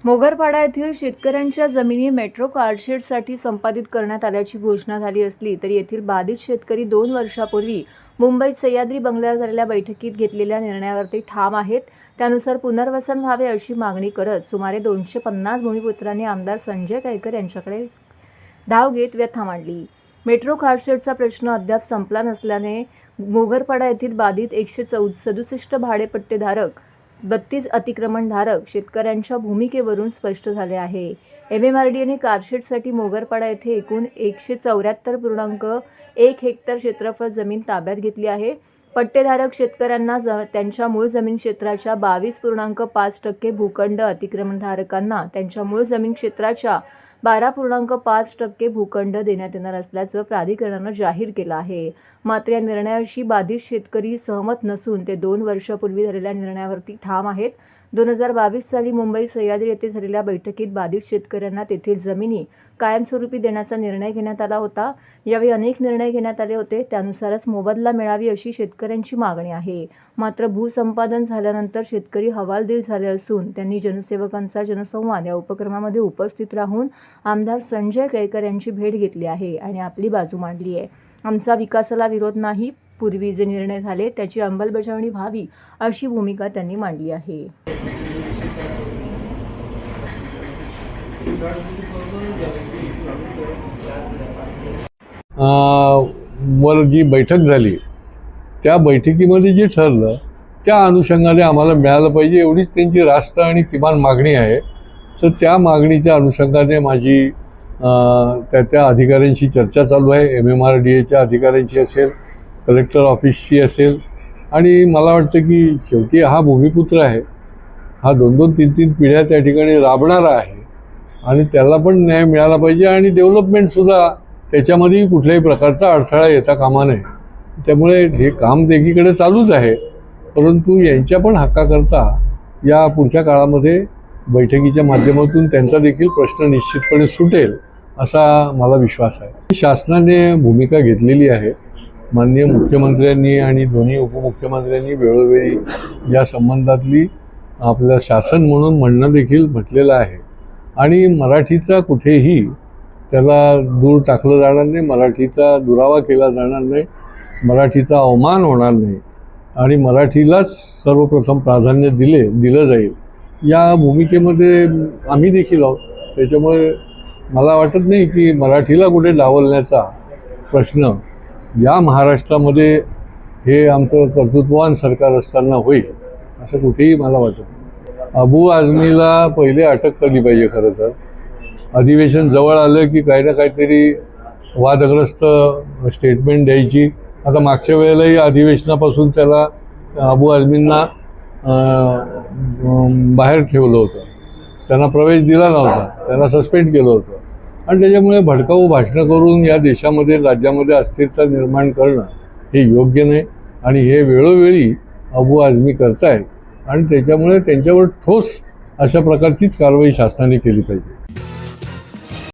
मोगरपाडा येथील शेतकऱ्यांच्या जमिनी मेट्रो कारशेडसाठी संपादित करण्यात आल्याची घोषणा झाली असली तरी येथील बाधित शेतकरी 2 वर्षापूर्वी मुंबईत सह्याद्री बंगल्यावर झालेल्या बैठकीत घेतलेल्या निर्णयावरती ठाम आहेत। त्यानुसार पुनर्वसन व्हावे अशी मागणी करत सुमारे 250 भूमिपुत्रांनी आमदार संजय केळकर यांच्याकडे धाव घेत व्यथा मांडली। मेट्रो कारशेडचा प्रश्न अद्याप संपला नसल्याने मोगरपाडा येथील बाधित 167 भाडेपट्टेधारक 32 अतिक्रमणधारक शेतकऱ्यांच्या भूमिकेवरून स्पष्ट झाले आहे। MMRDAने कारशेडसाठी मोगरपाडा येथे एकूण 174.1 हेक्टर क्षेत्रफळ जमीन ताब्यात घेतली आहे। पट्टेधारक शेतकऱ्यांना त्यांच्या मूळ जमीन क्षेत्राच्या 22.5% भूखंड, अतिक्रमणधारकांना त्यांच्या मूळ जमीन क्षेत्राच्या 12.5% भूखंड देण्यात येणार असल्याचं प्राधिकरणानं जाहीर केलं आहे। मात्र या निर्णयाशी बाधित शेतकरी सहमत नसून ते 2 वर्षापूर्वी झालेल्या निर्णयावरती ठाम आहेत। 2022 साली मुंबई सह्याद्री येथे झालेल्या बैठकीत बाधित शेतकऱ्यांना तेथील जमिनी कायमस्वरूपी देण्याचा निर्णय घेण्यात आला होता। यावेळी अनेक निर्णय घेण्यात आले होते, त्यानुसारच मोबदला मिळावी अशी शेतकऱ्यांची मागणी आहे। मात्र भूसंपादन झाल्यानंतर शेतकरी हवालदिल झाले असून त्यांनी जनसेवकांचा जनसंवाद या उपक्रमामध्ये उपस्थित राहून आमदार संजय केळकर यांची भेट घेतली आहे आणि आपली बाजू मांडली आहे। आमचा विकासाला विरोध नाही, पूर्वी जे निर्णय झाले त्याची अंमलबजावणी व्हावी अशी भूमिका त्यांनी मांडली आहे। वर जी बैठक झाली त्या बैठकीमध्ये जे ठरलं त्या अनुषंगाने आम्हाला मिळालं पाहिजे एवढीच त्यांची रास्त आणि किमान मागणी आहे। तर त्या मागणीच्या अनुषंगाने माझी त्या अधिकाऱ्यांशी चर्चा चालू आहे। MMRDAच्या अधिकाऱ्यांशी असेल, कलेक्टर ऑफिसची असेल, आणि मला वाटतं की शेवटी हा भूमिपुत्र आहे, हा 2-2, 3-3 पिढ्या त्या ठिकाणी राबणारा आहे आणि त्याला पण न्याय मिळाला पाहिजे आणि डेव्हलपमेंटसुद्धा त्याच्यामध्येही कुठल्याही प्रकारचा अडथळा येता कामा नये। त्यामुळे हे काम एकीकडे चालूच आहे, परंतु यांच्या पण हक्काकरता या पुढच्या काळामध्ये बैठकीच्या माध्यमातून त्यांचा देखील प्रश्न निश्चितपणे सुटेल असा मला विश्वास आहे। शासनाने भूमिका घेतलेली आहे। माननीय मुख्यमंत्र्यांनी आणि दोन्ही उपमुख्यमंत्र्यांनी वेळोवेळी या संबंधातली आपलं शासन म्हणून म्हणणं देखील म्हटलेलं आहे आणि मराठीचा कुठेही त्याला दूर टाकलं जाणार नाही, मराठीचा दुरावा केला जाणार नाही, मराठीचा अवमान होणार नाही आणि मराठीलाच सर्वप्रथम प्राधान्य दिलं जाईल या भूमिकेमध्ये आम्ही देखील आहोत। त्याच्यामुळे मला वाटत नाही की मराठीला कुठे डावलण्याचा प्रश्न या महाराष्ट्रामध्ये हे आमचं कर्तृत्ववान सरकार असताना होईल असं कुठेही मला वाटत नाही। अबू आझमीला पहिले अटक केली पाहिजे। खरं तर अधिवेशन जवळ आलं की काही ना काहीतरी वादग्रस्त स्टेटमेंट द्यायची। आता मागच्या वेळेलाही अधिवेशनापासून त्याला अबू आझमींना बाहेर ठेवलं होतं, त्यांना प्रवेश दिला नव्हता, त्यांना सस्पेंड केलं होतं आणि त्याच्यामुळे भडकाऊ भाषणं करून या देशामध्ये राज्यामध्ये अस्थिरता निर्माण करणं हे योग्य नाही आणि हे वेळोवेळी अबू आझमी करतायत आणि त्याच्यामुळे त्यांच्यावर ठोस अशा प्रकारचीच कारवाई शासनाने केली पाहिजे।